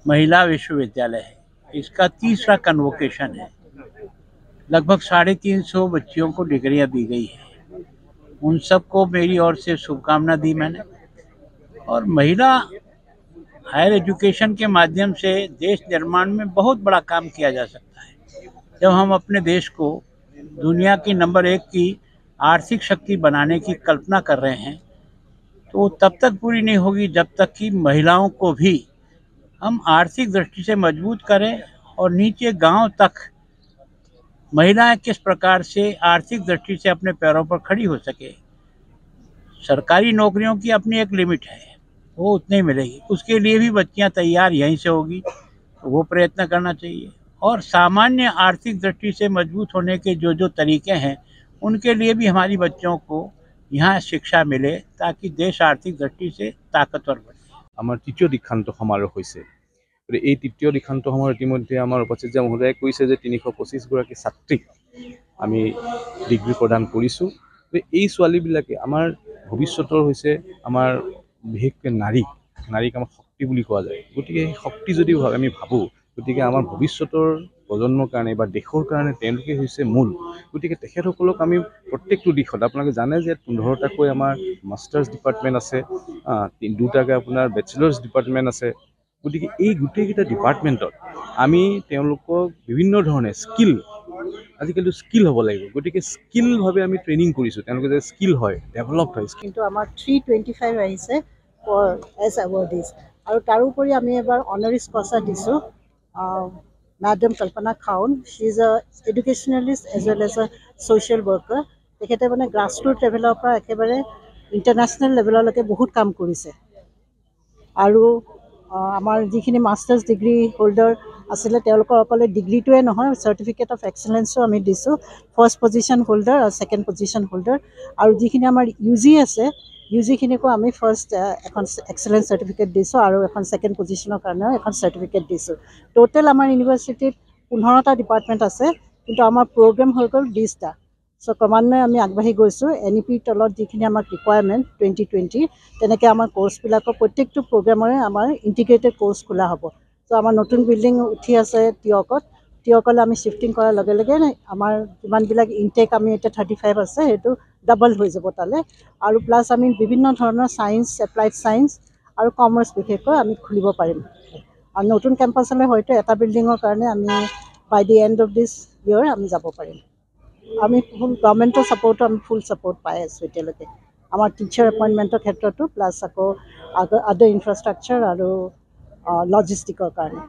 महिला विश्वविद्यालय है। इसका तीसरा कन्वोकेशन है। लगभग 350 बच्चियों को डिग्रियां दी गई है। उन सबको मेरी ओर से शुभकामना दी मैंने। और महिला हायर एजुकेशन के माध्यम से देश निर्माण में बहुत बड़ा काम किया जा सकता है। जब हम अपने देश को दुनिया की नंबर 1 की आर्थिक शक्ति बनाने की कल्पना कर रहे हैं, तो वो तब तक पूरी नहीं होगी जब तक कि महिलाओं को भी हम आर्थिक दृष्टि से मजबूत करें और नीचे गांव तक महिलाएं किस प्रकार से आर्थिक दृष्टि से अपने पैरों पर खड़ी हो सके। सरकारी नौकरियों की अपनी एक लिमिट है, वो उतनी मिलेगी। उसके लिए भी बच्चियां तैयार यहीं से होगी, तो वो प्रयत्न करना चाहिए। और सामान्य आर्थिक दृष्टि से मजबूत होने के जो तरीके हैं, उनके लिए भी हमारी बच्चों को यहाँ शिक्षा मिले, ताकि देश आर्थिक दृष्टि से ताकतवर बने। आमार तृतीय दीक्षांत समारोह होइसे। এই তৃতীয় দীক্ষান্ত সমাৰোহ ইতিমধ্যে আমাৰ উপাচাৰ্য মহোদয়ে কৈছে যে 325 গৰাকী ছাত্ৰীক আমি ডিগ্ৰী প্ৰদান কৰিছোঁ। এই ছোৱালীবিলাকে আমাৰ ভৱিষ্যতৰ হৈছে আমাৰ বিশেষকৈ নাৰীক আমাৰ শক্তি বুলি কোৱা যায়। গতিকে এই শক্তি যদি আমি ভাবোঁ, গতিকে আমাৰ ভৱিষ্যতৰ প্ৰজন্মৰ কাৰণে বা দেশৰ কাৰণে তেওঁলোকে হৈছে মূল। গতিকে তেখেতসকলক আমি প্ৰত্যেকটো দিশত, আপোনালোকে জানে যে 15টাকৈ আমাৰ মাষ্টাৰ্ছ ডিপাৰ্টমেণ্ট আছে, 2টাকৈ আপোনাৰ বেচেলাৰ্ছ ডিপাৰ্টমেণ্ট আছে। গতিকে এই গোটেইকেইটা ডিপাৰ্টমেণ্টত আমি তেওঁলোকক বিভিন্ন ধৰণে আজিকালি স্কিল হ'ব লাগিব। গতিকে স্কিলভাৱে আমি ট্ৰেইনিং কৰিছোঁ, তেওঁলোকে যে স্কিল হয়, ডেভেলপ হয়। কিন্তু আমাৰ 325 আহিছে ফৰ এজ এৱাৰ্ডিজ। আৰু তাৰোপৰি আমি এবাৰ অনাৰিছ কছা দিছোঁ madam Kalpana খাউন। She is a educationalist as well as a social worker. তেখেতে মানে গ্ৰাছৰুট লেভেলৰ পৰা একেবাৰে ইণ্টাৰনেশ্যনেল লেভেললৈকে বহুত কাম কৰিছে। আৰু আমাৰ যিখিনি মাষ্টাৰ্ছ ডিগ্ৰী হোল্ডাৰ আছিলে, তেওঁলোকৰ অকলে ডিগ্ৰীটোৱে নহয়, চাৰ্টিফিকেট অফ এক্সেলেঞ্চো আমি দিছোঁ। ফাৰ্ষ্ট পজিশ্যন হোল্ডাৰ আৰু ছেকেণ্ড পজিশ্যন হোল্ডাৰ। আৰু যিখিনি আমাৰ UG আছে, UGখিনিকো আমি ফাৰ্ষ্ট এখন এক্সেলেঞ্চ চাৰ্টিফিকেট দিছোঁ আৰু এখন ছেকেণ্ড পজিশ্যনৰ কাৰণেও এখন চাৰ্টিফিকেট দিছোঁ। টোটেল আমাৰ ইউনিভাৰ্চিটিত 15টা ডিপাৰ্টমেণ্ট আছে, কিন্তু আমাৰ প্ৰগ্ৰেম হৈ গ'ল 20টা। চ' ক্ৰমান্বয়ে আমি আগবাঢ়ি গৈছোঁ। NEP তলত যিখিনি আমাক ৰিকুৱাৰমেণ্ট 2020, তেনেকৈ আমাৰ কোৰ্চবিলাকৰ প্ৰত্যেকটো প্ৰগ্ৰেমৰে আমাৰ ইণ্টিগ্ৰেটেড কোৰ্চ খোলা হ'ব। চ' আমাৰ নতুন বিল্ডিং উঠি আছে টিয়কলৈ আমি শ্বিফটিং কৰাৰ লগে লগে আমাৰ যিমানবিলাক ইনটেক আমি এতিয়া 35 আছে, সেইটো ডাবল হৈ যাব তালৈ। আৰু প্লাছ আমি বিভিন্ন ধৰণৰ ছায়েন্স, এপ্লাইড ছায়েন্স আৰু কমাৰ্চ বিশেষকৈ আমি খুলিব পাৰিম। আৰু নতুন কেম্পাছলৈ হয়তো এটা বিল্ডিঙৰ কাৰণে আমি by the end of this year আমি যাব পাৰিম। আমি ফুল গভৰ্ণমেণ্টৰ ছাপৰ্টো আমি ফুল ছাপৰ্ট পাই আছোঁ এতিয়ালৈকে, আমাৰ টিচাৰ এপইণ্টমেণ্টৰ ক্ষেত্ৰতো, প্লাছ আকৌ আদাৰ ইনফ্ৰাষ্ট্ৰাকচাৰ আৰু লজিষ্টিকৰ কাৰণে।